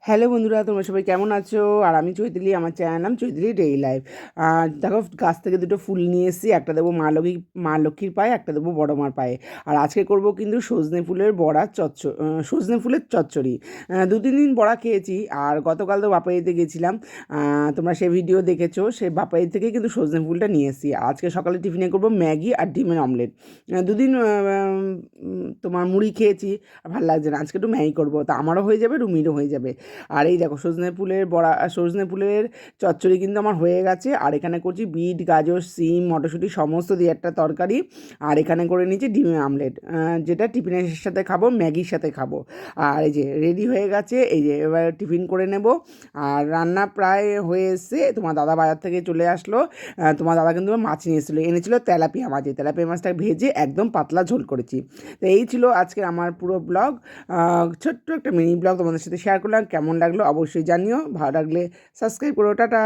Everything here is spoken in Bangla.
হ্যালো বন্ধুরা, তোমরা সবাই কেমন আছো? আর আমি চৈতালি, আমার চ্যানেল নাম চৈতালি ডেইলি লাইফ। দেখো, গাছ থেকে দুটো ফুল নিয়ে এসেছি। একটা দেবো মা লক্ষ্মীর পায়ে, একটা দেবো বড় মার পায়ে। আর আজকে করব কিন্তু সজনে ফুলের বড়া সজনে ফুলের চচ্চড়ি। 2-3 দিন বড়া খেয়েছি। আর গতকাল তো বাপাইতে গেছিলাম, তোমরা সে ভিডিও দেখেছো। সে বাপাই থেকে কিন্তু সজনে ফুলটা নিয়ে এসেছি। আজকে সকালে টিফিনে করব ম্যাগি আর ডিমের অমলেট। দুদিন তোমার মুড়ি খেয়েছি, ভালো লাগছে না। আজকে একটু ম্যাগি করবো, তা আমারও হয়ে যাবে, রুমিরও হয়ে যাবে। আর এই দেখো, সজনে ফুলের চচ্চড়ি কিন্তু আমার হয়ে গেছে। আর এখানে করছি বিট, গাজর, সিম, মটরশুঁটি সমস্ত দিয়ে একটা তরকারি। আর এখানে করে নিয়েছি ডিমের আমলেট, যেটা টিফিনের সাথে খাবো, ম্যাগির সাথে খাবো। আর এই যে রেডি হয়ে গেছে, এই যে এবার টিফিন করে নেব। আর রান্না প্রায় হয়ে এসছে। তোমার দাদা বাজার থেকে চলে আসলো। তোমার দাদা কিন্তু মাছ নিয়ে এসেছিলো, এনেছিল তেলাপিয়া মাছ। তেলাপিয়া মাছটা ভেজে একদম পাতলা ঝোল করেছি। তো এই ছিল আজকে আমার পুরো ব্লগ। ছোট্ট একটা মিনি ব্লগ তোমাদের সাথে শেয়ার করলাম। কেমন লাগলো অবশ্যই জানিও, ভালো লাগলে সাবস্ক্রাইব করো। টাটা।